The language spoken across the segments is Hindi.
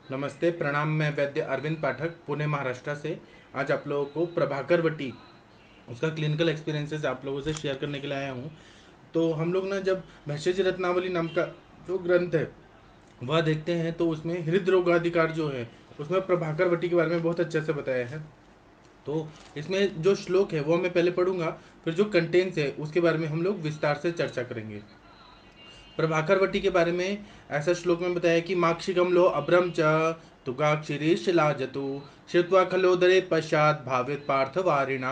नमस्ते, प्रणाम। मैं वैद्य अरविंद पाठक, पुणे महाराष्ट्र से। आज आप लोगों को प्रभाकर वटी उसका क्लिनिकल एक्सपीरियंसेस आप लोगों से शेयर करने के लिए आया हूँ। तो हम लोग ना जब भैषज रत्नावली नाम का जो ग्रंथ है वह देखते हैं तो उसमें हृदय जो है उसमें प्रभाकर वटी के बारे में बहुत अच्छे से बताया है। तो इसमें जो श्लोक है वो मैं पहले पढ़ूंगा, फिर जो कंटेंट्स है उसके बारे में हम लोग विस्तार से चर्चा करेंगे। प्रभाकर वटी के बारे में ऐसा श्लोक में बताया कि माक्षिकम लो अभ्रम च तुगाक्षिरी शिलाजतु श्रुत्वा खलोदरे पश्चात भावित पार्थ वारिणा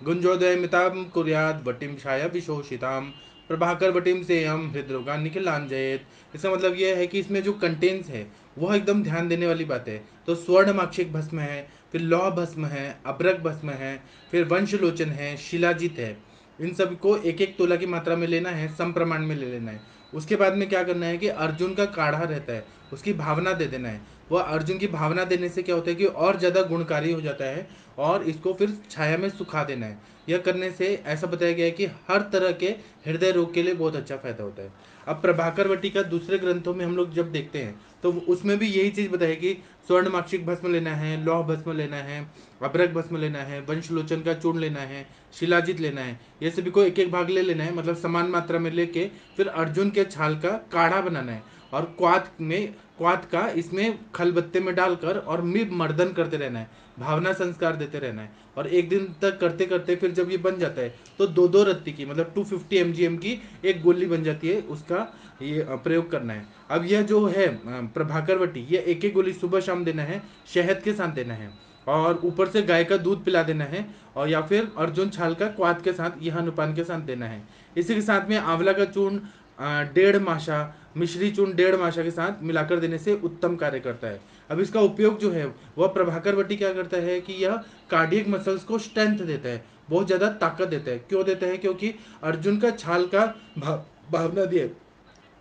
गुंजोदय मिताम कुर्याद वटिम छाया विशोषिताम प्रभाकर वटिम से हम हृदरोगा निखिलांजयत। इसका मतलब यह है कि इसमें जो कंटेंट्स है वह एकदम ध्यान देने वाली बात है। तो स्वर्ण माक्षिक भस्म है, फिर लौह भस्म है, अभ्रक भस्म है, फिर वंशलोचन है, शिलाजित है। इन सब को एक एक तोला की मात्रा में लेना है, सम प्रमाण में ले लेना है। उसके बाद में क्या करना है कि अर्जुन का काढ़ा रहता है उसकी भावना दे देना है। वह अर्जुन की भावना देने से क्या होता है कि और ज़्यादा गुणकारी हो जाता है, और इसको फिर छाया में सुखा देना है। यह करने से ऐसा बताया गया है कि हर तरह के हृदय रोग के लिए बहुत अच्छा फायदा होता है। अब प्रभाकर वटी का दूसरे ग्रंथों में हम लोग जब देखते हैं तो उसमें भी यही चीज़ बताई कि स्वर्ण माक्षिक भस्म लेना है, लौह भस्म लेना है, अभ्रक भस्म लेना है, वंशलोचन का चूर्ण लेना है, शिलाजित लेना है। ये सभी को एक एक भाग ले लेना है, मतलब समान मात्रा में लेके फिर अर्जुन के छाल का काढ़ा बनाना है। और क्वाथ का इसमें खलबत्ते में डालकर और मिर्ब मर्दन करते रहना है, भावना संस्कार देते रहना है। और एक दिन तक करते करते फिर जब ये बन जाता है तो दो दो रत्ती की, मतलब 250 mgm की एक गोली बन जाती है, उसका ये प्रयोग करना है। अब यह जो है प्रभाकर वटी, ये एक एक गोली सुबह शाम देना है, शहद के साथ देना है, और ऊपर से गाय का दूध पिला देना है, और या फिर अर्जुन छाल का क्वाथ के साथ यह अनुपान के साथ देना है। इसी के साथ में आंवला का चूर्ण 1.5 माशा, मिश्री चूर्ण 1.5 माशा के साथ मिलाकर देने से उत्तम कार्य करता है। अब इसका उपयोग जो है वह प्रभाकर वटी क्या करता है कि यह कार्डियक मसल्स को स्ट्रेंथ देता है, बहुत ज़्यादा ताकत देता है। क्यों देता है? क्योंकि अर्जुन का छाल का भावना दिए,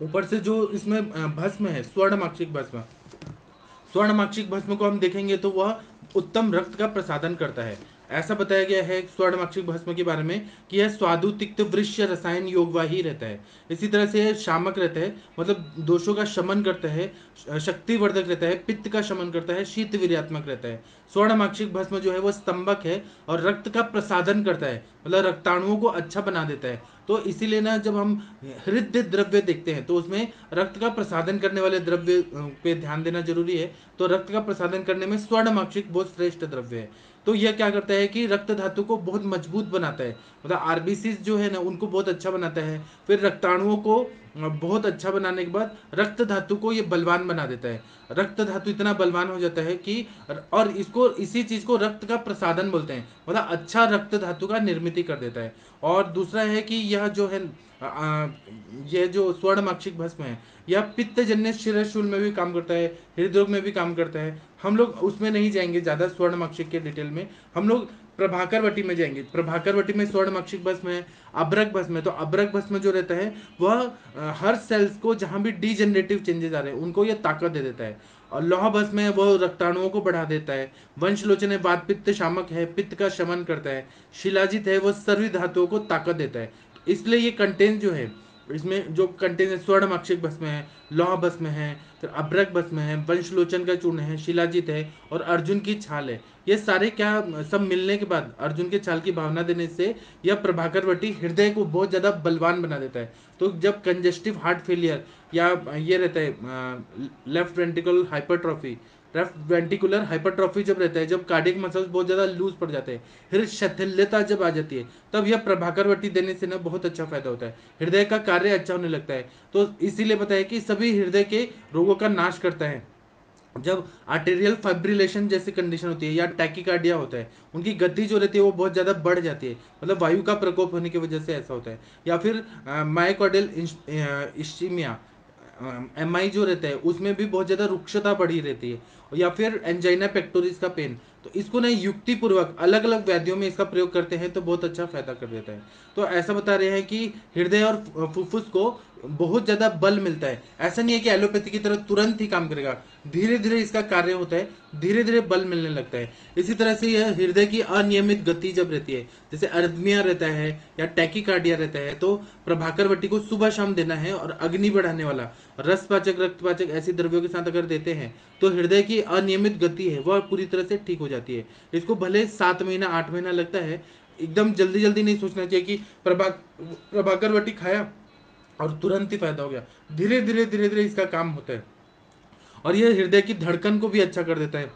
ऊपर से जो इसमें भस्म है स्वर्ण माक्षिक भस्म, स्वर्ण माक्षिक भस्म को हम देखेंगे तो वह उत्तम रक्त का प्रसादन करता है। ऐसा बताया गया है स्वर्ण माक्षिक भस्म के बारे में कि यह स्वादु तिक्त वृक्ष रसायन योगवाही रहता है। इसी तरह से यह शामक रहता है, मतलब दोषों का शमन करता है, शक्तिवर्धक रहता है, पित्त का शमन करता है, शीत वीर्यात्मक रहता है। स्वर्ण माक्षिक भस्म जो है वह स्तंभक है और रक्त का प्रसादन करता है, मतलब रक्ताणुओं को अच्छा बना देता है। तो इसीलिए ना जब हम हृदय द्रव्य देखते हैं तो उसमें रक्त का प्रसादन करने वाले द्रव्य पे ध्यान देना जरूरी है। तो रक्त का प्रसादन करने में स्वर्ण माक्षिक बहुत श्रेष्ठ द्रव्य है। तो यह क्या करता है कि रक्त धातु को बहुत मजबूत बनाता है, मतलब आरबीसी जो है ना उनको बहुत अच्छा बनाता है। फिर रक्ताणुओं को बहुत अच्छा बनाने के बाद रक्त धातु को ये बलवान बना देता है। रक्त धातु इतना बलवान हो जाता है कि, और इसको इसी चीज को रक्त का प्रसादन बोलते हैं, मतलब अच्छा रक्त धातु का निर्मित कर देता है। और दूसरा है कि यह जो है यह जो स्वर्ण माक्षिक भस्म है यह पित्तजन्य शिरशूल में भी काम करता है, हृदय रोग में भी काम करता है। हम लोग उसमें नहीं जाएंगे ज़्यादा स्वर्ण माक्षिक के डिटेल में, हम लोग प्रभाकर वटी में जाएंगे। प्रभाकर वटी में स्वर्ण माक्षिक भस्म है, अभ्रक भस्म है। तो अभ्रक भस्म जो रहता है वह हर सेल्स को जहाँ भी डीजेनरेटिव चेंजेस आ रहे हैं उनको यह ताकत दे देता है। और लौह भस्म है वो रक्ताणुओं को बढ़ा देता है। वंशलोचन है वात पित्त शामक है, पित्त का शमन करता है। शिलाजित है वो सर्वी धातुओं को ताकत देता है। इसलिए ये कंटेंट जो है, इसमें जो कंटेंट है स्वर्ण माक्षिक भस्म है, लौह भस्म है, फिर अभ्रक भस्म है, वंशलोचन का चूर्ण है, शिलाजित है और अर्जुन की छाल है। ये सारे क्या सब मिलने के बाद अर्जुन के छाल की भावना देने से यह प्रभाकर वटी हृदय को बहुत ज़्यादा बलवान बना देता है। तो जब कंजेस्टिव हार्ट फेलियर या ये रहता है left ventricle hypertrophy, left ventricular hypertrophy जब रहता है, जब कार्डियक मसल्स बहुत ज़्यादा लूज पड़ जाते हैं, हृदय शिथिलता जब आ जाती है, तब यह प्रभाकर वटी देने से ना बहुत अच्छा फायदा होता है, हृदय का कार्य अच्छा होने लगता है। तो इसीलिए बताया कि सभी हृदय के रोगों का नाश करता है। जब आर्टेरियल फाइब्रिलेशन जैसी कंडीशन होती है या टैकिकार्डिया होता है, उनकी गति जो रहती है वो बहुत ज़्यादा बढ़ जाती है, मतलब वायु का प्रकोप होने की वजह से ऐसा होता है। या फिर माइकोडियल इश्चीमिया, एमआई जो रहता है उसमें भी बहुत ज़्यादा रुक्षता बढ़ी रहती है। या फिर एंजाइना पेक्टोरिस का पेन, तो इसको ना युक्ति पूर्वक अलग अलग व्याधियों में इसका प्रयोग करते हैं तो बहुत अच्छा फायदा कर देता है। तो ऐसा बता रहे हैं कि हृदय और फुफ्फुस को बहुत ज्यादा बल मिलता है। ऐसा नहीं है कि एलोपैथी की तरह तुरंत ही काम करेगा, धीरे धीरे इसका कार्य होता है, धीरे धीरे बल मिलने लगता है। इसी तरह से यह हृदय की अनियमित गति जब रहती है, जैसे अर्धमिया रहता है या टैकीकार्डिया रहता है, तो प्रभाकर वटी को सुबह शाम देना है। और अग्नि बढ़ाने वाला रसपाचक रक्तपाचक ऐसी द्रव्यों के साथ अगर देते हैं तो हृदय की अनियमित गति है वह पूरी तरह से ठीक हो जाती है। इसको भले 7 महीना 8 महीना लगता है, एकदम जल्दी जल्दी नहीं सोचना चाहिए कि प्रभाकर वटी खाया और तुरंत ही फायदा हो गया। धीरे धीरे इसका काम होता है। और यह हृदय की धड़कन को भी अच्छा कर देता है।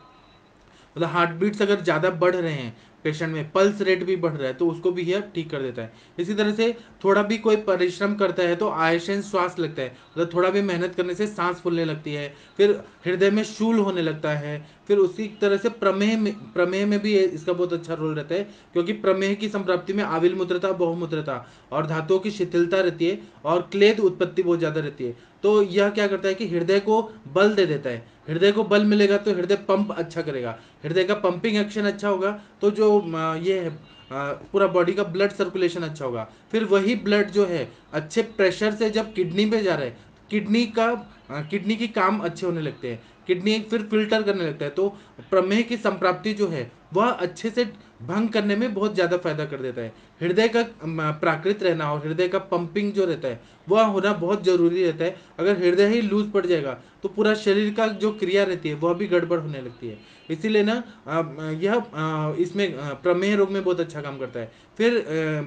मतलब हार्ट बीट्स अगर ज़्यादा बढ़ रहे हैं पेशेंट में, पल्स रेट भी बढ़ रहा है, तो उसको भी यह ठीक कर देता है। इसी तरह से थोड़ा भी कोई परिश्रम करता है तो आयशन श्वास लगता है, मतलब थोड़ा भी मेहनत करने से सांस फूलने लगती है, फिर हृदय में शूल होने लगता है। फिर उसी तरह से प्रमेह में भी इसका बहुत अच्छा रोल रहता है, क्योंकि प्रमेह की संप्राप्ति में आविल मूत्रता बहुमूत्रता और धातुओं की शिथिलता रहती है और क्लेद उत्पत्ति बहुत ज़्यादा रहती है। तो यह क्या करता है कि हृदय को बल दे देता है। हृदय को बल मिलेगा तो हृदय पंप अच्छा करेगा, हृदय का पंपिंग एक्शन अच्छा होगा, तो जो ये है पूरा बॉडी का ब्लड सर्कुलेशन अच्छा होगा। फिर वही ब्लड जो है अच्छे प्रेशर से जब किडनी पे जा रहा है, किडनी की काम अच्छे होने लगते हैं, किडनी फिर फिल्टर करने लगता है। तो प्रमेह की संप्राप्ति जो है वह अच्छे से भंग करने में बहुत ज़्यादा फायदा कर देता है। हृदय का प्राकृत रहना और हृदय का पंपिंग जो रहता है वह होना बहुत जरूरी रहता है। अगर हृदय ही लूज पड़ जाएगा तो पूरा शरीर का जो क्रिया रहती है वह भी गड़बड़ होने लगती है। इसीलिए ना इसमें प्रमेह रोग में बहुत अच्छा काम करता है। फिर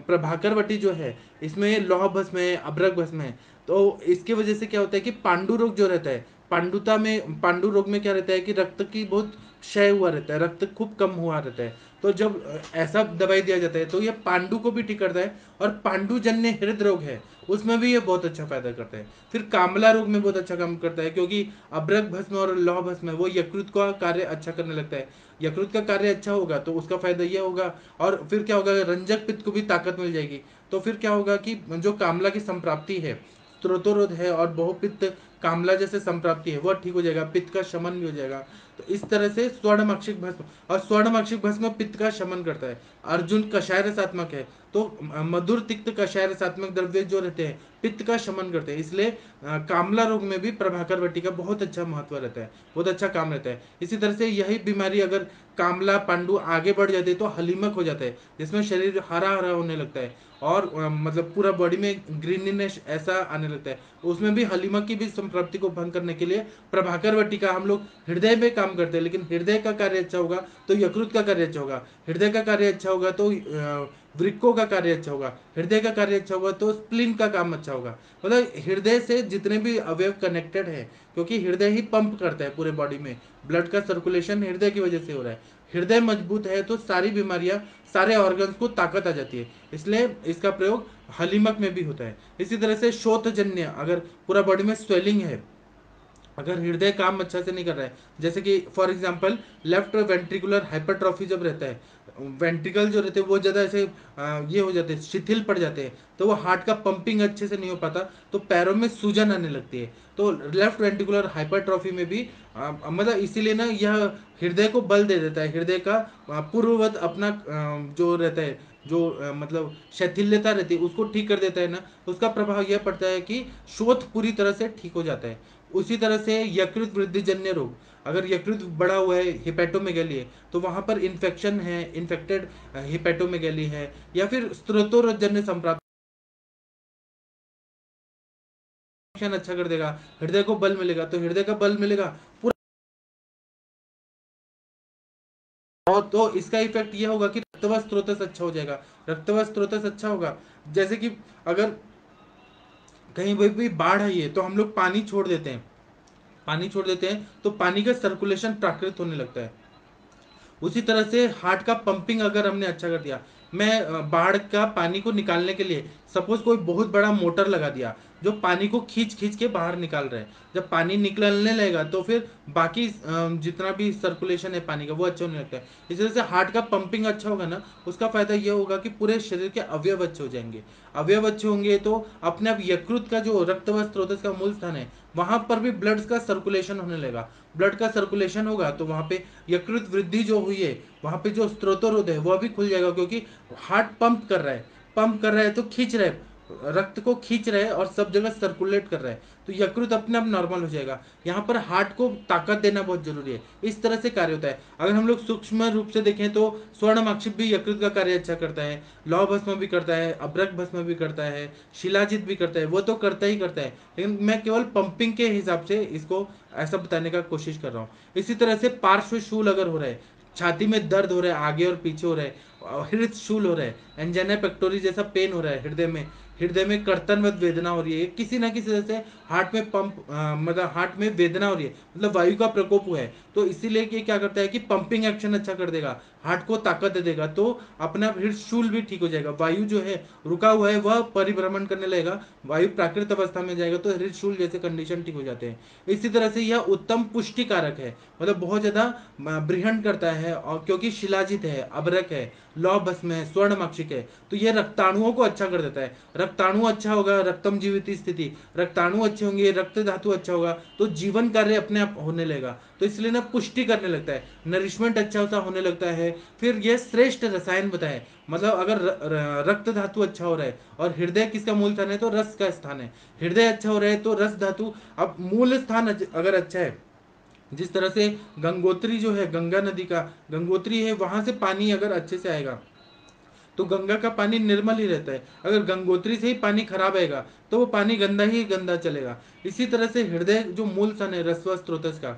प्रभाकर वटी जो है इसमें लौह भस्म है, अभ्रक भस्म है। तो इसकी वजह से क्या होता है कि पांडु रोग जो रहता है, पांडु रोग में क्या रहता है कि रक्त की बहुत क्षय हुआ रहता है, रक्त खूब कम हुआ रहता है। तो जब ऐसा दवाई दिया जाता है तो ये पांडु को भी ठीक करता है। और पांडुजन्य हृदय रोग है उसमें भी ये बहुत अच्छा फायदा करता है। फिर कामला रोग में बहुत अच्छा काम करता है, क्योंकि अभ्रक भस्म और लौह भस्म है वो यकृत का कार्य अच्छा करने लगता है। यकृत का कार्य अच्छा होगा तो उसका फायदा ये होगा। और फिर क्या होगा, रंजक पित्त को भी ताकत मिल जाएगी। तो फिर क्या होगा कि जो कामला की संप्राप्ति है, स्त्रोतोरोध है और बहुपित्त कामला जैसे संप्राप्ति है वह ठीक हो जाएगा, पित्त का शमन भी हो जाएगा। तो इस तरह से स्वर्णमाक्षिक भस्म, और स्वर्णमाक्षिक भस्म पित्त का शमन करता है। अर्जुन कषाय रसात्मक है, तो मधुर तिक्त कषाय रसात्मक द्रव्य जो रहते हैं पित्त का शमन करते हैं। इसलिए कामला रोग में भी प्रभाकर वटी का बहुत अच्छा महत्व रहता है, बहुत अच्छा काम रहता है। इसी तरह से यही बीमारी अगर कामला पांडु आगे बढ़ जाती है तो हलीमक हो जाता है, जिसमें शरीर हरा हरा होने लगता है और मतलब पूरा बॉडी में ग्रीनीनेस ऐसा आने लगता है। उसमें भी हलीमक की भी संप्राप्ति को भंग करने के लिए प्रभाकर वटी का हम लोग हृदय में काम करते हैं। लेकिन हृदय का कार्य अच्छा होगा तो यकृत का कार्य अच्छा होगा, हृदय का कार्य अच्छा होगा तो वृक्कों का कार्य अच्छा होगा, हृदय का कार्य अच्छा होगा तो स्प्लीन का काम अच्छा होगा। मतलब हृदय से जितने भी अवयव कनेक्टेड है, क्योंकि हृदय ही पंप करता है पूरे बॉडी में, ब्लड का सर्कुलेशन हृदय की वजह से हो रहा है। हृदय मजबूत है तो सारी बीमारियां, सारे ऑर्गन्स को ताकत आ जाती है। इसलिए इसका प्रयोग हलीमक में भी होता है। इसी तरह से शोथजन्य, अगर पूरा बॉडी में स्वेलिंग है, अगर हृदय काम अच्छा से नहीं कर रहा है, जैसे कि for example left ventricular hypertrophy जब रहता है, वेंट्रिकल जो रहते हैं वो ज़्यादा ऐसे ये हो जाते हैं, शिथिल पड़ जाते हैं, तो वो हार्ट का पंपिंग अच्छे से नहीं हो पाता, तो पैरों में सूजन आने लगती है। तो लेफ्ट वेंट्रिकुलर हाइपरट्रॉफी में भी मतलब इसीलिए ना यह हृदय को बल दे देता है। हृदय का पूर्ववत अपना जो रहता है, जो मतलब शैथिल्यता रहती है उसको ठीक कर देता है ना, उसका प्रभाव यह पड़ता है कि शोथ पूरी तरह से ठीक हो जाता है। उसी तरह से यकृत वृद्धि जन्य रोग, अगर यकृत बढ़ा हुआ है, हिपेटोमेगैली है, तो वहां पर इन्फेक्शन है, इन्फेक्टेड हिपेटोमेगैली है, या फिर स्त्रोतोरजन्य संप्राप्त अच्छा कर देगा, हृदय को बल मिलेगा, तो हृदय का बल मिलेगा पूरा। और तो इसका इफेक्ट यह होगा कि रक्तवात स्त्रोतस अच्छा हो जाएगा, रक्तवात स्त्रोतस अच्छा होगा। जैसे कि अगर कहीं भी बाढ़ आई है तो हम लोग पानी छोड़ देते हैं, पानी छोड़ देते हैं तो पानी का सर्कुलेशन प्राकृत होने लगता है। उसी तरह से हार्ट का पंपिंग अगर हमने अच्छा कर दिया, मैं बाढ़ का पानी को निकालने के लिए सपोज कोई बहुत बड़ा मोटर लगा दिया जो पानी को खींच खींच के बाहर निकाल रहा है, जब पानी निकलने लगेगा तो फिर बाकी जितना भी सर्कुलेशन है पानी का वो अच्छा होने लगता है। इस तरह से हार्ट का पंपिंग अच्छा होगा ना, उसका फायदा ये होगा कि पूरे शरीर के अवयव अच्छे हो जाएंगे। अवयव अच्छे होंगे तो अपने आप यकृत का जो रक्त व स्रोत का मूल स्थान है वहां पर भी ब्लड का सर्कुलेशन होने लगेगा। ब्लड का सर्कुलेशन होगा तो वहां पे यकृत वृद्धि जो हुई है वहां पे जो स्त्रोतोरोध है वह भी खुल जाएगा, क्योंकि हार्ट पंप कर रहा है, पंप कर रहा है तो खींच रहा है, रक्त को खींच रहा है और सब जगह सर्कुलेट कर रहा है, तो यकृत अपने आप नॉर्मल हो जाएगा। यहाँ पर हार्ट को ताकत देना बहुत जरूरी है, इस तरह से कार्य होता है। अगर हम लोग सूक्ष्म रूप से देखें तो स्वर्णमाक्षिक भी यकृत का कार्य अच्छा करता है, लौह भस्म भी करता है, अभ्रक भस्म भी करता है, शिलाजित भी करता है, वो तो करता ही करता है, लेकिन मैं केवल पंपिंग के हिसाब से इसको ऐसा बताने का कोशिश कर रहा हूँ। इसी तरह से पार्श्व शूल अगर हो रहा है, छाती में दर्द हो रहा है, आगे और पीछे हो रहा है, हृदय शूल हो रहा है, एंजाइना पेक्टोरी जैसा पेन हो रहा है हृदय में कर्तनवत वेदना हो रही है, किसी ना किसी तरह से हार्ट में मतलब हार्ट में वेदना हो रही है, मतलब वायु का प्रकोप हुआ है, तो इसीलिए ये क्या करता है कि पंपिंग एक्शन अच्छा कर देगा, हार्ट को ताकत दे देगा, तो अपना हृदय शूल भी ठीक हो जाएगा। वायु जो है रुका हुआ है वह परिभ्रमण करने लगेगा, वायु प्राकृत अवस्था में जाएगा, तो हृदय शूल जैसे कंडीशन ठीक हो जाते हैं। इसी तरह से यह उत्तम पुष्टि कारक है, मतलब बहुत ज्यादा बृहण करता है, और क्योंकि शिलाजित है, अभ्रक है, लौह भस्म है, स्वर्णमाक्षिक है, तो यह रक्ताणुओं को अच्छा कर देता है। रक्ताणु अच्छा होगा, रक्तम जीवित स्थिति, रक्ताणु अच्छे होंगे, रक्त धातु अच्छा होगा, तो जीवन कार्य अपने आप होने लगेगा, तो इसलिए ना पुष्टि करने लगता है, नरिशमेंट अच्छा होता होने लगता है। फिर यह श्रेष्ठ रसायन बताए, मतलब अगर रक्त धातु अच्छा हो रहा है, और हृदय किसका मूल स्थान है, तो रस का स्थान है, हृदय अच्छा हो रहा है तो रस धातु, अब मूल स्थान अगर अच्छा है, जिस तरह से गंगोत्री जो है, गंगा नदी का गंगोत्री है, वहां से पानी अगर अच्छे से आएगा तो गंगा का पानी निर्मल ही रहता है। अगर गंगोत्री से ही पानी खराब आएगा तो वो पानी गंदा ही गंदा चलेगा। इसी तरह से हृदय जो मूल सन है रसव स्रोतस का,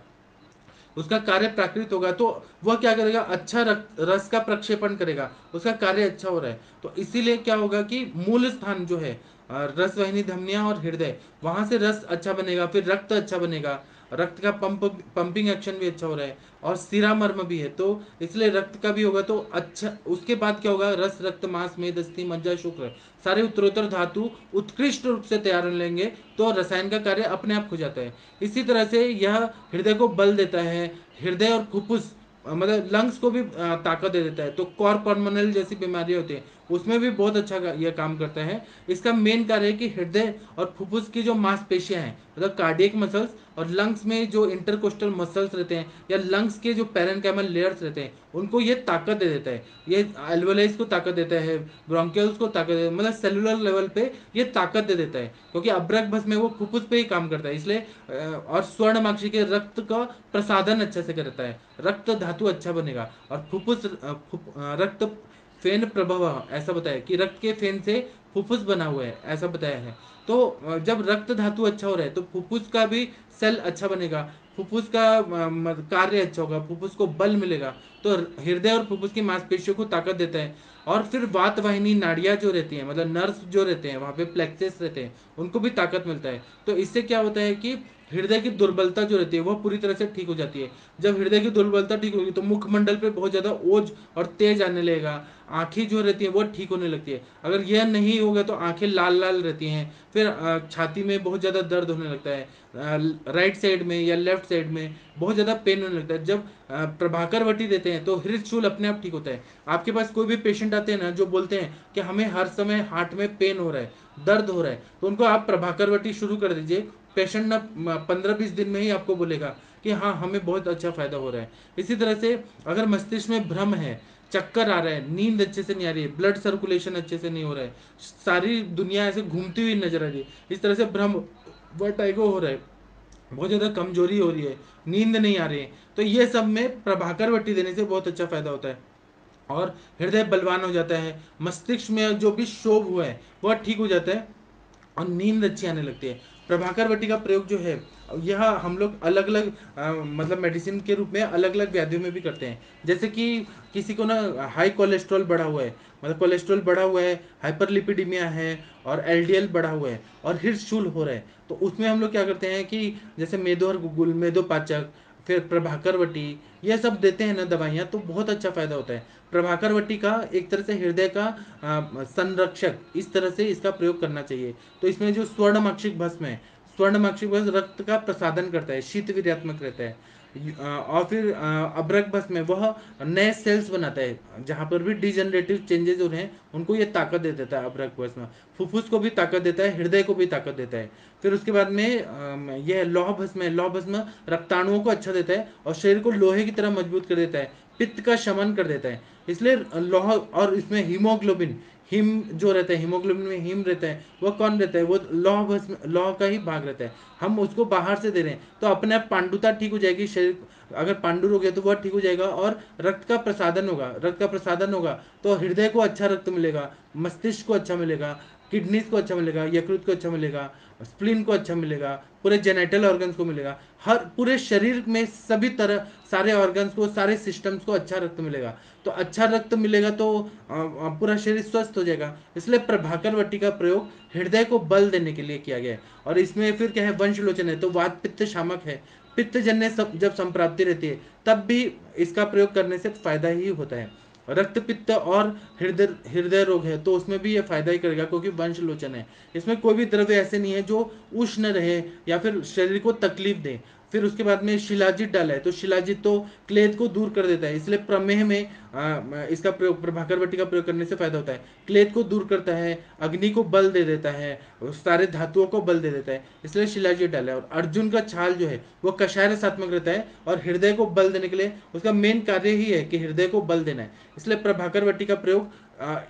उसका कार्य प्राकृत होगा, तो वह क्या करेगा, अच्छा रस का प्रक्षेपण करेगा, उसका कार्य अच्छा हो रहा है, तो इसीलिए क्या होगा कि मूल स्थान जो है रस वाहिनी धमनियां और हृदय, वहां से रस अच्छा बनेगा, फिर रक्त अच्छा बनेगा, रक्त का पंपिंग एक्शन भी अच्छा हो रहा है, और सिरा मर्म भी है, तो इसलिए रक्त का भी होगा तो अच्छा। उसके बाद क्या होगा, रस रक्त मांस मेद अस्थि मज्जा शुक्र, सारे उत्तरोत्तर धातु उत्कृष्ट रूप से तैयार हो लेंगे, तो रसायन का कार्य अपने आप हो जाता है। इसी तरह से यह हृदय को बल देता है, हृदय और फुफ्फुस मतलब लंग्स को भी ताकत दे देता है, तो कॉर पल्मोनल जैसी बीमारियां होती हैं उसमें भी बहुत अच्छा यह काम करता है। इसका मेन कार्य है कि हृदय और फुफ्फुस की जो मांसपेशियां हैं, मतलब कार्डियक मसल्स, और लंग्स में जो इंटरकोस्टल मसल्स रहते हैं, या लंग्स के जो पैरेनकाइमल लेयर्स रहते हैं, उनको ये ताकत दे देता है, ये एल्वेलाइज को ताकत देता है, ब्रोंकियल्स को ताकत देता है, मतलब सेलुलर लेवल पे ये ताकत दे देता है, क्योंकि अब्रक भस्म में वो फुफ्फुस पे ही काम करता है, इसलिए और स्वर्णमाक्षी के रक्त का प्रसादन अच्छे से करता है, रक्त धातु अच्छा बनेगा, और रक्त फेन प्रभव ऐसा बताया कि रक्त के फेन से फुफ्फुस बना हुआ है, ऐसा बताया है। तो जब रक्त धातु अच्छा हो रहा है तो फुफ्फुस का भी सेल अच्छा बनेगा, फुफ्फुस का कार्य अच्छा होगा, फुफ्फुस को बल मिलेगा, तो हृदय और फुफ्फुस की मांसपेशियों को ताकत देता है। और फिर वात वाहिनी नाड़ियां जो रहती हैं, मतलब नर्व्स जो रहते हैं वहां पे प्लेक्सेस रहते हैं, उनको भी ताकत मिलता है। तो इससे क्या होता है कि हृदय की दुर्बलता जो रहती है वह पूरी तरह से ठीक हो जाती है। जब हृदय की दुर्बलता ठीक होगी तो मुखमंडल पे बहुत ज्यादा ओज और तेज आने लगेगा, आंखें जो रहती है वो ठीक होने लगती है। अगर यह नहीं होगा तो आंखें लाल लाल रहती हैं, फिर छाती में बहुत ज्यादा दर्द होने लगता है, राइट साइड में या लेफ्ट साइड में बहुत ज्यादा पेन होने लगता है। जब प्रभाकर वटी देते हैं तो हृदय शूल अपने आप ठीक होता है। आपके पास कोई भी पेशेंट आते हैं ना जो बोलते हैं कि हमें हर समय हार्ट में पेन हो रहा है, दर्द हो रहा है, तो उनको आप प्रभाकर वटी शुरू कर दीजिए, पेशेंट ना 15-20 दिन में ही आपको बोलेगा कि हाँ हमें बहुत अच्छा फायदा हो रहा है। इसी तरह से अगर मस्तिष्क में भ्रम है, चक्कर आ रहा है, नींद अच्छे से नहीं आ रही है, ब्लड सर्कुलेशन अच्छे से नहीं हो रहा है, सारी दुनिया ऐसे घूमती हुई नजर आ रही है, इस तरह से भ्रम वर्टाइगो हो रहा है, बहुत ज्यादा कमजोरी हो रही है, नींद नहीं आ रही है, तो ये सब में प्रभाकर वट्टी देने से बहुत अच्छा फायदा होता है, और हृदय बलवान हो जाता है, मस्तिष्क में जो भी शोभ हुआ है वह ठीक हो जाता है, और नींद अच्छी आने लगती है। प्रभाकर वटी का प्रयोग जो है यह हम लोग अलग अलग मतलब मेडिसिन के रूप में अलग अलग व्याधियों में भी करते हैं। जैसे कि किसी को ना हाई कोलेस्ट्रॉल बढ़ा हुआ है, मतलब कोलेस्ट्रॉल बढ़ा हुआ है, हाइपरलिपिडीमिया है, और एलडीएल बढ़ा हुआ है, और हृदय हो रहा है, तो उसमें हम लोग क्या करते हैं कि जैसे मेदो और गुगुल मेदोपाचक, फिर प्रभाकर वटी, ये सब देते हैं ना दवाइयाँ, तो बहुत अच्छा फायदा होता है। प्रभाकर वटी का एक तरह से हृदय का संरक्षक, इस तरह से इसका प्रयोग करना चाहिए। तो इसमें जो स्वर्णमाक्षिक भस्म है, स्वर्णमाक्षिक भस्म रक्त का प्रसादन करता है, शीत वीर्यात्मक रहता है, और फिर अभ्रक भस्म है वह नए सेल्स बनाता है, जहां पर भी डिजेनरेटिव चेंजेस हो रहे हैं उनको ये ताकत दे देता है अभ्रक भस्म। फुफ्फुस को भी ताकत देता है, हृदय को भी ताकत देता है। फिर उसके बाद में यह लौह भस्म है, लौह भस्म रक्ताणुओं को अच्छा देता है और शरीर को लोहे की तरह मजबूत कर देता है, पित्त का शमन कर देता है, इसलिए लौह, और इसमें हीमोग्लोबिन, हिम जो रहता है, हीमोग्लोबिन में हिम रहता है, वो कौन रहता है? वो लौह का ही भाग रहता है। हम उसको बाहर से दे रहे हैं तो अपने आप पांडुता ठीक हो जाएगी, शरीर अगर पांडु रोग है तो वह ठीक हो जाएगा, और रक्त का प्रसादन होगा। रक्त का प्रसादन होगा तो हृदय को अच्छा रक्त मिलेगा, मस्तिष्क को अच्छा मिलेगा, किडनीज को अच्छा मिलेगा, यकृत को अच्छा मिलेगा, स्प्लीन को अच्छा मिलेगा, पूरे जेनेटल ऑर्गन्स को मिलेगा, हर पूरे शरीर में सभी तरह सारे ऑर्गन्स को, सारे सिस्टम्स को अच्छा रक्त मिलेगा। तो अच्छा रक्त मिलेगा तो पूरा शरीर स्वस्थ हो जाएगा। इसलिए प्रभाकर वटी का प्रयोग हृदय को बल देने के लिए किया गया है। और इसमें फिर क्या है, वंशलोचन है तो वात पित्त शामक है, पित्त जन्य जब संप्राप्ति रहती है तब भी इसका प्रयोग करने से फायदा ही होता है। रक्त पित्त और हृदय हृदय रोग है तो उसमें भी ये फायदा ही करेगा, क्योंकि वंशलोचन है। इसमें कोई भी द्रव्य ऐसे नहीं है जो उष्ण रहे या फिर शरीर को तकलीफ दे। फिर उसके बाद में शिलाजित डाला है तो शिलाजित तो क्लेद को दूर कर देता है, इसलिए प्रमेह में इसका प्रयोग, प्रभाकर वटी का प्रयोग करने से फायदा होता है। क्लेद को दूर करता है, अग्नि को बल दे देता है, सारे धातुओं को बल दे देता है, इसलिए शिलाजित डाला है। और अर्जुन का छाल जो है वो कषाय रसात्मक रहता है और हृदय को बल देने के लिए उसका मेन कार्य ही है कि हृदय को बल देना है। इसलिए प्रभाकर वटी का प्रयोग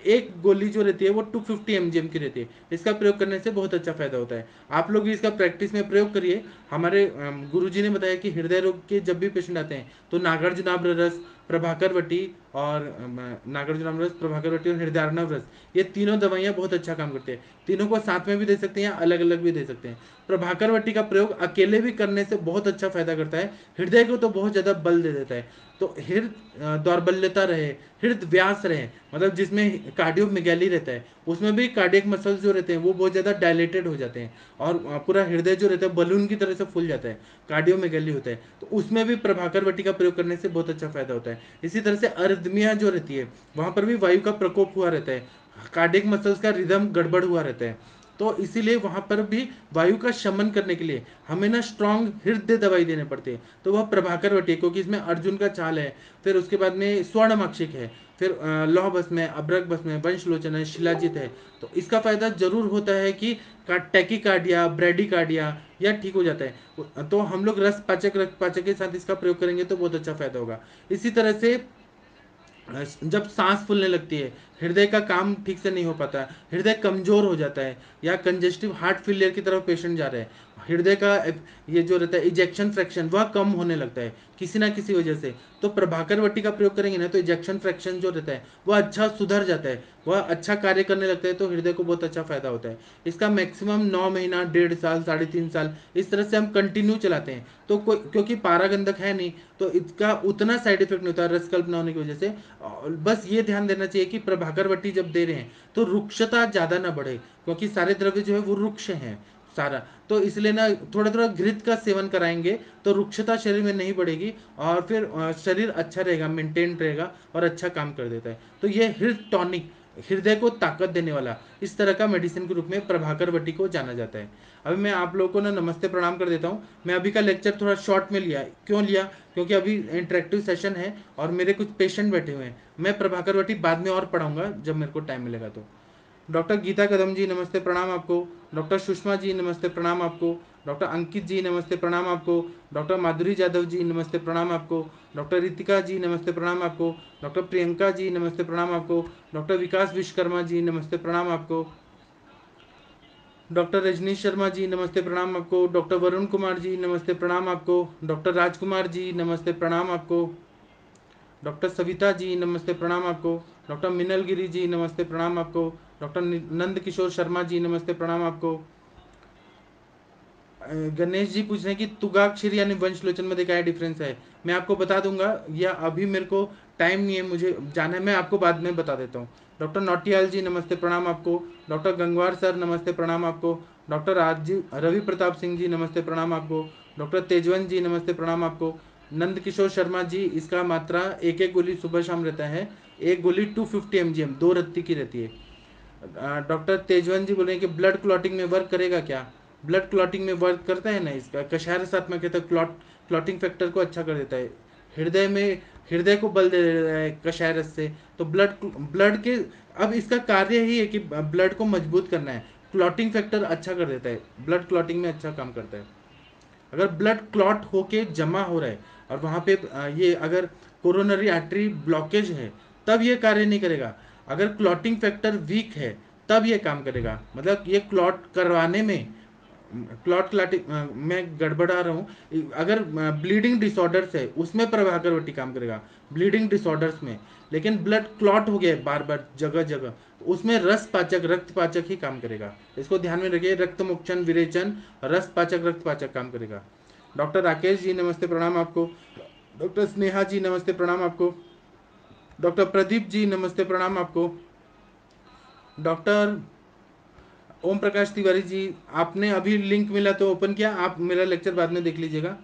एक गोली जो रहती है वो 250 mgm की रहती है, इसका प्रयोग करने से बहुत अच्छा फायदा होता है। आप लोग भी इसका प्रैक्टिस में प्रयोग करिए। हमारे गुरुजी ने बताया कि हृदय रोग के जब भी पेशेंट आते हैं तो नागार्जुनाम्र रस, प्रभाकर वटी और नागार्जुनाम्र रस, प्रभाकर वटी और हृदयार्णव रस, ये तीनों दवाइयाँ बहुत अच्छा काम करते हैं। तीनों को साथ में भी दे सकते हैं या अलग अलग भी दे सकते हैं। प्रभाकर वटी का प्रयोग अकेले भी करने से बहुत अच्छा फायदा करता है, हृदय को तो बहुत ज़्यादा बल दे देता है। तो हृदय दौर्बल्यता रहे, हृदय व्यास रहे, मतलब जिसमें कार्डियोमेगैली रहता है उसमें भी कार्डियक मसल्स जो रहते हैं वो बहुत ज़्यादा डायलेटेड हो जाते हैं और पूरा हृदय जो रहता है बलून की तरह से फूल जाता है, कार्डियोमेगैली होता है, तो उसमें भी प्रभाकर वटी का प्रयोग करने से बहुत अच्छा फायदा होता है। इसी तरह से अर्धमिया जो रहती है वहाँ पर भी वायु का प्रकोप हुआ रहता है, कार्डियक मसल्स का रिदम गड़बड़ हुआ रहता है, तो इसीलिए वहां पर भी वायु का शमन करने के लिए हमें ना स्ट्रांग हृदय दवाई देने पड़ते हैं, तो वह प्रभाकर वटी, क्योंकि इसमें अर्जुन का चाल है, फिर उसके बाद में स्वर्णमाक्षिक है, फिर लौह भस्म है, अभ्रक भस्म है, वंशलोचन है, शिलाजित है, तो इसका फायदा जरूर होता है कि टैकीकार्डिया, ब्रेडिकार्डिया या ठीक हो जाता है। तो हम लोग रस पाचक के साथ इसका प्रयोग करेंगे तो बहुत अच्छा फायदा होगा। इसी तरह से जब सांस फूलने लगती है, हृदय का काम ठीक से नहीं हो पाता, हृदय कमजोर हो जाता है या कंजेस्टिव हार्ट फेलियर की तरफ पेशेंट जा रहे हैं, हृदय का ये जो रहता है इजेक्शन फ्रैक्शन वह कम होने लगता है किसी ना किसी वजह से, तो प्रभाकर वटी का प्रयोग करेंगे ना तो इजेक्शन फ्रैक्शन जो रहता है वह अच्छा सुधर जाता है, वह अच्छा कार्य करने लगता है, तो हृदय को बहुत अच्छा फायदा होता है। इसका मैक्सिमम 9 महीना, 1.5 साल, 3.5 साल इस तरह से हम कंटिन्यू चलाते हैं। तो कोई, क्योंकि पारागंधक है नहीं तो इसका उतना साइड इफेक्ट नहीं होता रसकल्प ना होने की वजह से। बस ये ध्यान देना चाहिए कि प्रभाकर वटी जब दे रहे हैं तो रुक्षता ज्यादा ना बढ़े, क्योंकि सारे द्रव्य जो है वो रुक्ष हैं सारा, तो इसलिए ना थोड़ा थोड़ा घृत का सेवन कराएंगे तो रुक्षता शरीर में नहीं बढ़ेगी और फिर शरीर अच्छा रहेगा, मेंटेन रहेगा और अच्छा काम कर देता है। तो ये हृदय टॉनिक, हृदय को ताकत देने वाला इस तरह का मेडिसिन के रूप में प्रभाकर वटी को जाना जाता है। अभी मैं आप लोगों को ना नमस्ते प्रणाम कर देता हूँ। मैं अभी का लेक्चर थोड़ा शॉर्ट में लिया, क्यों लिया, क्योंकि अभी इंटरेक्टिव सेशन है और मेरे कुछ पेशेंट बैठे हुए हैं। मैं प्रभाकर वटी बाद में और पढ़ाऊंगा जब मेरे को टाइम मिलेगा तो। डॉक्टर गीता कदम जी नमस्ते प्रणाम आपको। डॉक्टर सुषमा जी नमस्ते प्रणाम आपको। डॉक्टर अंकित जी नमस्ते प्रणाम आपको। डॉक्टर माधुरी यादव जी नमस्ते प्रणाम आपको। डॉक्टर रितिका जी नमस्ते प्रणाम आपको। डॉक्टर प्रियंका जी नमस्ते प्रणाम आपको। डॉक्टर विकास विश्वकर्मा जी नमस्ते प्रणाम आपको। डॉक्टर रजनीश शर्मा जी नमस्ते प्रणाम आपको। डॉक्टर वरुण कुमार जी नमस्ते प्रणाम आपको। डॉक्टर राजकुमार जी नमस्ते प्रणाम आपको। डॉक्टर सविता जी नमस्ते प्रणाम आपको। डॉक्टर मिनल गिरी जी नमस्ते प्रणाम आपको। डॉक्टर नंद किशोर शर्मा जी नमस्ते प्रणाम आपको। गणेश जी पूछ रहे हैं कि तुगाक्षर यानी वंशलोचन में क्या डिफरेंस है। मैं आपको बता दूंगा, या अभी मेरे को टाइम नहीं है, मुझे जाना है, मैं आपको बाद में बता देता हूँ। डॉक्टर नौटियाल जी नमस्ते प्रणाम आपको। डॉक्टर गंगवार सर नमस्ते प्रणाम आपको। डॉक्टर राजीव रवि प्रताप सिंह जी नमस्ते प्रणाम आपको। डॉक्टर तेजवन जी नमस्ते प्रणाम आपको। नंद किशोर शर्मा जी, इसका मात्रा एक एक गोली सुबह शाम रहता है, एक गोली 250 mgm 2 रत्ती की रहती है। डॉक्टर तेजवन जी बोल रहे हैं कि ब्लड क्लॉटिंग में वर्क करेगा क्या। ब्लड क्लॉटिंग में वर्क करता है ना, इसका कषाय साथ में कहता है, क्लॉटिंग फैक्टर को अच्छा कर देता है, हृदय में हृदय को बल दे देता है कषाय रस से, तो ब्लड ब्लड के, अब इसका कार्य ही है कि ब्लड को मजबूत करना है, क्लॉटिंग फैक्टर अच्छा कर देता है, ब्लड क्लॉटिंग में अच्छा काम करता है। अगर ब्लड क्लॉट होके जमा हो रहा है और वहां पे ये अगर कोरोनरी आर्टरी ब्लॉकेज है तब ये कार्य नहीं करेगा। अगर क्लॉटिंग फैक्टर वीक है तब ये काम करेगा, मतलब ये क्लॉट करवाने में, क्लॉट क्लॉटिंग मैं गड़बड़ा रहा हूँ, अगर ब्लीडिंग डिसऑर्डर्स है उसमें प्रभाकर वटी काम करेगा, ब्लीडिंग डिसऑर्डर्स में। लेकिन ब्लड क्लॉट हो गया बार बार जगह जगह, तो उसमें रस पाचक रक्त पाचक ही काम करेगा। इसको ध्यान में रखिए, रक्त मोक्षण विरेचन रस पाचक रक्त पाचक काम करेगा। डॉक्टर राकेश जी नमस्ते प्रणाम आपको। डॉक्टर स्नेहा जी नमस्ते प्रणाम आपको। डॉक्टर प्रदीप जी नमस्ते प्रणाम आपको। डॉक्टर ओम प्रकाश तिवारी जी, आपने अभी लिंक मिला तो ओपन किया, आप मेरा लेक्चर बाद में देख लीजिएगा।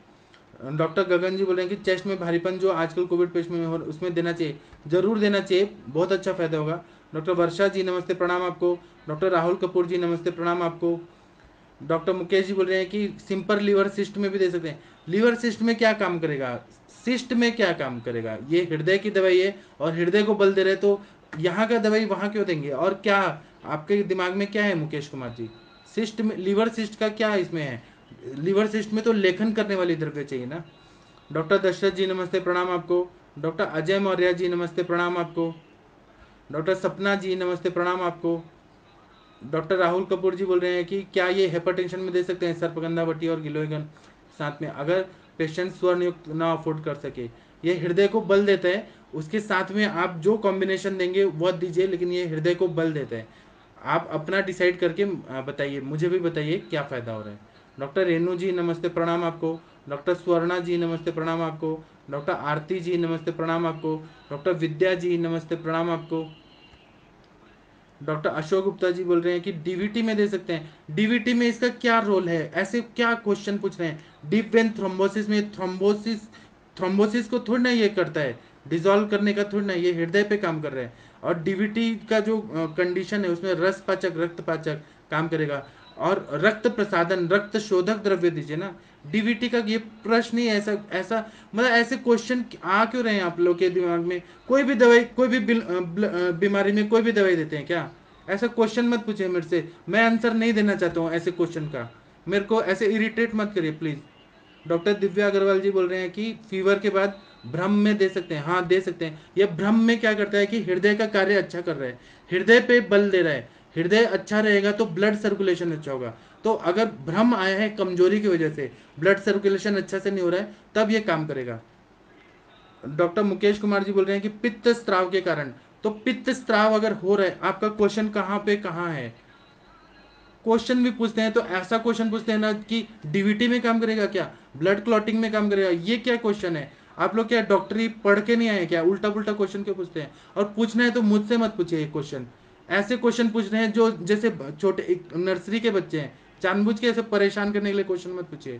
डॉक्टर गगन जी बोल रहे हैं कि चेस्ट में भारीपन जो आजकल कोविड पेशेंट में हो उसमें देना चाहिए, जरूर देना चाहिए, बहुत अच्छा फायदा होगा। डॉक्टर वर्षा जी नमस्ते प्रणाम आपको। डॉक्टर राहुल कपूर जी नमस्ते प्रणाम आपको। डॉक्टर मुकेश जी बोल रहे हैं कि सिंपल लीवर सिस्ट में भी दे सकते हैं। लीवर सिस्ट में क्या काम करेगा, सिस्ट में क्या काम करेगा, ये हृदय की दवाई है और हृदय को बल दे रहे, तो यहाँ का दवाई वहाँ क्यों देंगे, और क्या आपके दिमाग में क्या है मुकेश कुमार जी, सिस्ट में लीवर सिस्ट का क्या इसमें है, लीवर सिस्ट में तो लेखन करने वाली द्रव्य चाहिए ना। डॉक्टर दशरथ जी नमस्ते प्रणाम आपको। डॉक्टर अजय मौर्य जी नमस्ते प्रणाम आपको। डॉक्टर सपना जी नमस्ते प्रणाम आपको। डॉक्टर राहुल कपूर जी बोल रहे हैं कि क्या ये हाइपरटेंशन में दे सकते हैं सर्पगंधा वटी और गिलोयगन साथ में, अगर पेशेंट स्वर्ण युक्त ना अफोर्ड कर सके। ये हृदय को बल देता है, उसके साथ में आप जो कॉम्बिनेशन देंगे वह दीजिए, लेकिन ये हृदय को बल देता है। आप अपना डिसाइड करके बताइए, मुझे भी बताइए क्या फ़ायदा हो रहा है। डॉक्टर रेणु जी नमस्ते प्रणाम आपको। डॉक्टर स्वर्णा जी नमस्ते प्रणाम आपको। डॉक्टर आरती जी नमस्ते प्रणाम आपको। डॉक्टर विद्या जी नमस्ते प्रणाम आपको। डॉक्टर अशोक गुप्ता जी बोल रहे हैं कि डीवीटी में दे सकते हैं। डीवीटी में इसका क्या रोल है, ऐसे क्या क्वेश्चन पूछ रहे हैं। डीप वेन थ्रोम्बोसिस में थ्रोम्बोसिस, थ्रोम्बोसिस को थोड़ी ना ये करता है, डिजोल्व करने का थोड़ी ना, ये हृदय पे काम कर रहा है। और डीवीटी का जो कंडीशन है उसमें रस पाचक रक्त पाचक काम करेगा, और रक्त प्रसादन रक्त शोधक द्रव्य दीजिए ना। डीवीटी का ये प्रश्न ही ऐसा ऐसा, मतलब ऐसे क्वेश्चन आ क्यों रहे हैं आप लोग के दिमाग में। कोई भी दवाई, कोई भी बीमारी में कोई भी दवाई देते हैं क्या, ऐसा क्वेश्चन मत पूछिए मेरे से, मैं आंसर नहीं देना चाहता हूँ ऐसे क्वेश्चन का, मेरे को ऐसे इरिटेट मत करिए प्लीज। डॉक्टर दिव्या अग्रवाल जी बोल रहे हैं कि फीवर के बाद भ्रम में दे सकते हैं, हाँ दे सकते हैं। यह भ्रम में क्या करता है कि हृदय का कार्य अच्छा कर रहा है, हृदय पे बल दे रहा है, हृदय अच्छा रहेगा तो ब्लड सर्कुलेशन अच्छा होगा। तो अगर भ्रम आया है कमजोरी की वजह से, ब्लड सर्कुलेशन अच्छा से नहीं हो रहा है, तब ये काम करेगा। डॉक्टर मुकेश कुमार जी बोल रहे हैं कि पित्त स्त्राव के कारण, तो पित्त स्त्राव अगर हो रहा है, आपका क्वेश्चन कहाँ पे कहाँ है। क्वेश्चन भी पूछते हैं तो ऐसा क्वेश्चन पूछते हैं ना कि डीवीटी में काम करेगा क्या, ब्लड क्लॉटिंग में काम करेगा, ये क्या क्वेश्चन है। आप लोग क्या डॉक्टरी पढ़ के नहीं आए क्या, उल्टा पुल्टा क्वेश्चन क्यों पूछते हैं। और पूछना है तो मुझसे मत पूछिए क्वेश्चन, ऐसे क्वेश्चन पूछ रहे हैं जो जैसे छोटे नर्सरी के बच्चे हैं, जानबूझ के ऐसे परेशान करने के लिए क्वेश्चन मत पूछिए।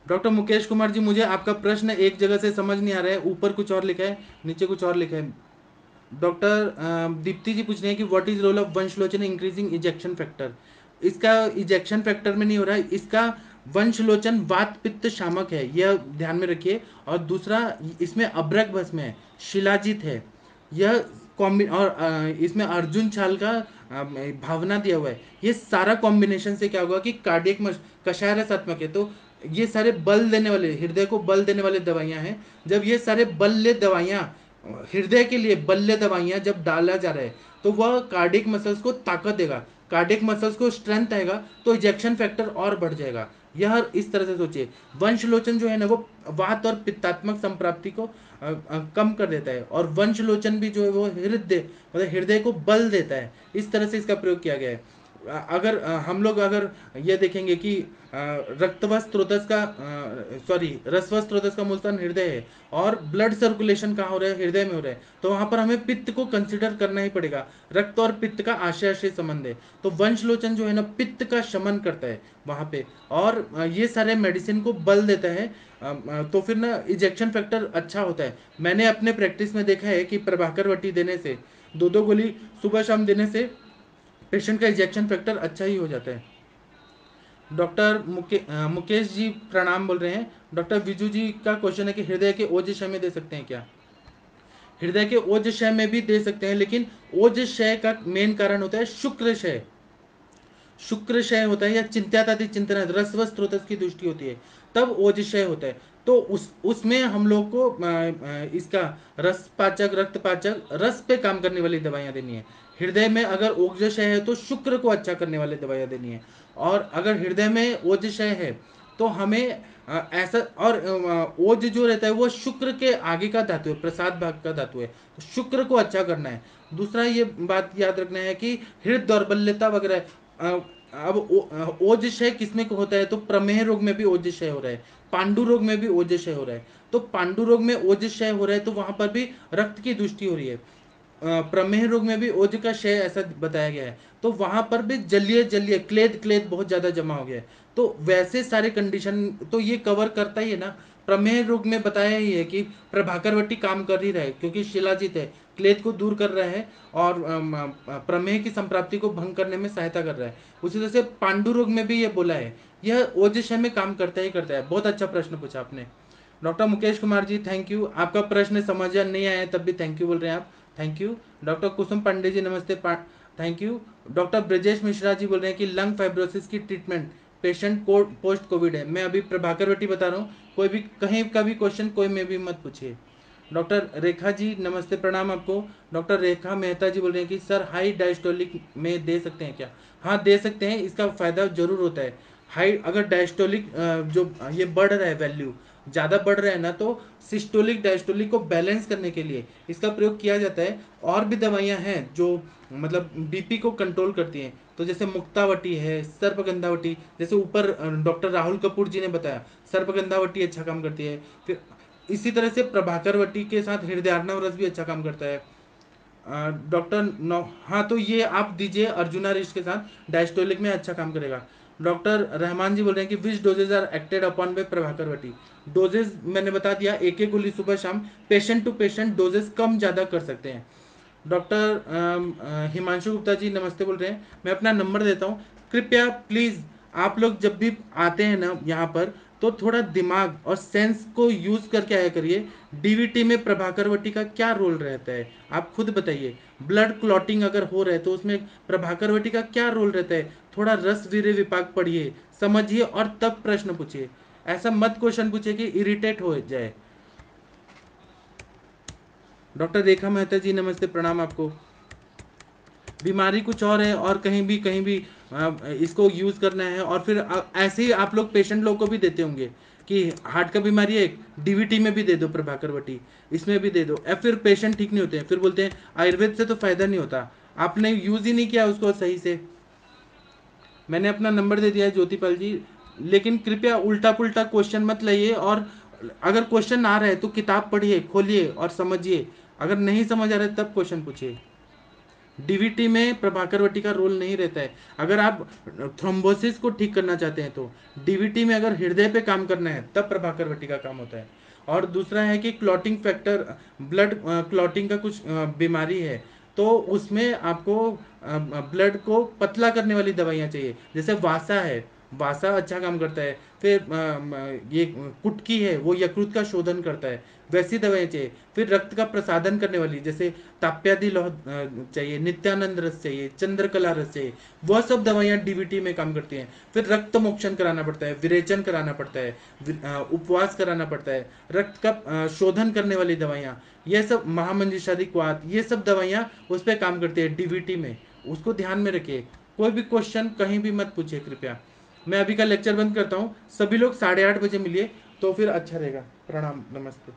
डॉक्टर मुकेश कुमार जी, मुझे आपका प्रश्न एक जगह से समझ नहीं आ रहा है, ऊपर कुछ और लिखा है नीचे कुछ और लिखा है। डॉक्टर दीप्ति जी पूछ रहे हैं कि what is role of vanshlochan increasing ejection factor. इसका इजेक्शन फैक्टर में नहीं हो रहा है, इसका वंशलोचन वात पित्त शामक है, यह ध्यान में रखिए। और दूसरा इसमें अभ्रक भस्म है, शिलाजित है, यह कॉम्बि और इसमें अर्जुन छाल का भावना दिया हुआ है। ये सारा कॉम्बिनेशन से क्या होगा कि कार्डियक कषाय रसात्मक है, तो ये सारे बल देने वाले, हृदय को बल देने वाले दवाइयां हैं। जब ये सारे बल्य दवाइयां, हृदय के लिए बल्य दवाइयां जब डाला जा रहा है, तो वह कार्डियक मसल्स को ताकत देगा, कार्डियक मसल्स को स्ट्रेंथ आएगा, तो इजेक्शन फैक्टर और बढ़ जाएगा। यह इस तरह से सोचिए, वंशलोचन जो है ना वो वात और पित्तात्मक संप्राप्ति को कम कर देता है, और वंशलोचन भी जो है वो हृदय, मतलब हृदय को बल देता है। इस तरह से इसका प्रयोग किया गया है। अगर हम लोग अगर ये देखेंगे कि रक्तवस स्रोतस का, सॉरी रसवस स्रोतस का मूल स्थान हृदय है, और ब्लड सर्कुलेशन कहाँ हो रहा है, हृदय में हो रहा है, तो वहां पर हमें पित्त को कंसिडर करना ही पड़ेगा। रक्त और पित्त का आशय आशय संबंध है, तो वंशलोचन जो है ना पित्त का शमन करता है वहां पे, और ये सारे मेडिसिन को बल देता है। तो फिर ना इजेक्शन फैक्टर अच्छा होता है। मैंने अपने प्रैक्टिस में देखा है कि प्रभाकर वटी देने से, दो दो गोली सुबह शाम देने से पेशेंट का इजेक्शन फैक्टर अच्छा ही हो जाता है। डॉक्टर मुकेश जी प्रणाम बोल रहे हैं। डॉक्टर विजू जी का क्वेश्चन है कि हृदय के ओजशय में दे सकते हैं क्या। हृदय के ओजशय में भी दे सकते हैं, लेकिन ओजशय का मेन कारण होता है शुक्रशय। शुक्र क्षय होता है या चिंत्यादि चिंतन रसव स्रोत की दृष्टि होती है, तब ओज क्षय होता है। तो उसमें हम लोग को इसका रस पाचक रक्त पाचक रस पे काम करने वाली दवाइयां देनी है। हृदय में अगर ओजशय है तो शुक्र को अच्छा करने वाली दवाइयां देनी है। और अगर हृदय में ओजशय है तो हमें ऐसा, और ओज जो रहता है वो शुक्र के आगे का धातु है, प्रसाद भाग का धातु है, तो शुक्र को अच्छा करना है। दूसरा ये बात याद रखना है कि हृदय दौर्बल्यता वगैरह, अब ओजशय किसमें को होता है, तो प्रमेह रोग में भी ओजशय हो रहा है, पांडु रोग में भी ओजशय हो रहा है। तो पांडु रोग में ओजशय हो रहा है तो वहां पर भी रक्त की दृष्टि हो रही है। प्रमेह रोग में भी ओज का क्षय ऐसा बताया गया है, तो वहां पर भी जलीय जलीय क्लेद क्लेद बहुत ज्यादा जमा हो गया है। तो वैसे सारे कंडीशन तो ये कवर करता ही है ना। प्रमेह रोग में बताया ही है कि प्रभाकरवटी काम कर ही रहा है क्योंकि शिलाजित है, क्लेद को दूर कर रहा है और प्रमेह की संप्राप्ति को भंग करने में सहायता कर रहा है। उसी तरह से पांडु रोग में भी ये बोला है, यह ओजशय में काम करता ही करता है। बहुत अच्छा प्रश्न पूछा आपने doctor Mukesh Kumar ji, thank you. आपका प्रश्न समझ नहीं आया तब भी थैंक यू बोल रहे हैं आप, thank you. Doctor Kusum Pandey ji नमस्ते, thank you. Doctor Brajesh Mishra ji बोल रहे हैं कि लंग फाइब्रोसिस की ट्रीटमेंट पेशेंट को पोस्ट कोविड है। मैं अभी प्रभाकर वटी बता रहा हूँ, कोई भी कहीं का भी क्वेश्चन कोई में भी मत पूछिए। डॉक्टर रेखा जी नमस्ते, प्रणाम आपको। डॉक्टर रेखा मेहता जी बोल रहे हैं कि सर हाई डायस्टोलिक में दे सकते हैं क्या? हाँ दे सकते हैं, इसका फायदा जरूर होता है। हाई अगर डायस्टोलिक जो ये बढ़ रहा है वैल्यू ज़्यादा बढ़ रहा है ना, तो सिस्टोलिक डायस्टोलिक को बैलेंस करने के लिए इसका प्रयोग किया जाता है। और भी दवाइयां हैं जो मतलब बीपी को कंट्रोल करती हैं, तो जैसे मुक्तावटी है, सर्पगंधावटी, जैसे ऊपर डॉक्टर राहुल कपूर जी ने बताया सर्पगंधावटी अच्छा काम करती है। फिर इसी तरह से प्रभाकरवटी के साथ हृदयार्णव रस भी अच्छा काम करता है। डॉक्टर नौ, हाँ तो ये आप दीजिए अर्जुना रिस्ट के साथ, डायस्टोलिक में अच्छा काम करेगा। डॉक्टर रहमान जी बोल रहे हैं कि which doses are acted upon by Prabhakar Vati. Doses मैंने बता दिया, एक एक गोली सुबह शाम, पेशेंट टू पेशेंट डोजेज कम ज़्यादा कर सकते हैं। डॉक्टर हिमांशु गुप्ता जी नमस्ते बोल रहे हैं, मैं अपना नंबर देता हूँ। कृपया प्लीज़ आप लोग जब भी आते हैं ना यहाँ पर, तो थोड़ा दिमाग और सेंस को यूज़ करके आया करिए। डीवीटी में प्रभाकरवटी का क्या रोल रहता है आप खुद बताइए। ब्लड क्लॉटिंग अगर हो रहा है तो उसमें प्रभाकरवटी का क्या रोल रहता है, थोड़ा रस वीर्य विपाक पढ़िए, समझिए और तब प्रश्न पूछिए। ऐसा मत क्वेश्चन पूछिए कि इरिटेट हो जाए। डॉक्टर रेखा मेहता जी नमस्ते, प्रणाम आपको। बीमारी कुछ और है और कहीं भी इसको यूज करना है, और फिर ऐसे ही आप लोग पेशेंट लोग को भी देते होंगे कि हार्ट का बीमारी है, एक डीवीटी में भी दे दो प्रभाकर वटी, इसमें भी दे दो, या फिर पेशेंट ठीक नहीं होते हैं, फिर बोलते हैं आयुर्वेद से तो फायदा नहीं होता, आपने यूज ही नहीं किया उसको सही से। मैंने अपना नंबर दे दिया है ज्योतिपाल जी, लेकिन कृपया उल्टा पुल्टा क्वेश्चन मत लाइए। और अगर क्वेश्चन आ रहा है तो किताब पढ़िए, खोलिए और समझिए। अगर नहीं समझ आ रहा है तब क्वेश्चन पूछिए। डीवीटी में प्रभाकरवटी का रोल नहीं रहता है। अगर आप थ्रोम्बोसिस को ठीक करना चाहते हैं तो डीवीटी में, अगर हृदय पे काम करना है तब प्रभाकरवटी का काम होता है। और दूसरा है कि क्लॉटिंग फैक्टर, ब्लड क्लॉटिंग का कुछ बीमारी है, तो उसमें आपको ब्लड को पतला करने वाली दवाइयाँ चाहिए, जैसे वासा है, वासा अच्छा काम करता है। फिर ये कुटकी है, वो यकृत का शोधन करता है, वैसी दवाएं चाहिए। फिर रक्त का प्रसादन करने वाली, जैसे ताप्यादि लौह चाहिए, नित्यानंद रस चाहिए, चंद्रकला रस चाहिए, वह सब दवाइयाँ डीवीटी में काम करती हैं। फिर रक्त मोक्षण कराना पड़ता है, विरेचन कराना पड़ता है, उपवास कराना पड़ता है, रक्त का शोधन करने वाली दवाइयाँ, ये सब महामंजिशादि क्वाथ, ये सब दवाइयाँ उस पर काम करती है डीवीटी में। उसको ध्यान में रखिए। कोई भी क्वेश्चन कहीं भी मत पूछिए कृपया। मैं अभी का लेक्चर बंद करता हूँ, सभी लोग 8:30 बजे मिलिए तो फिर अच्छा रहेगा। प्रणाम, नमस्ते।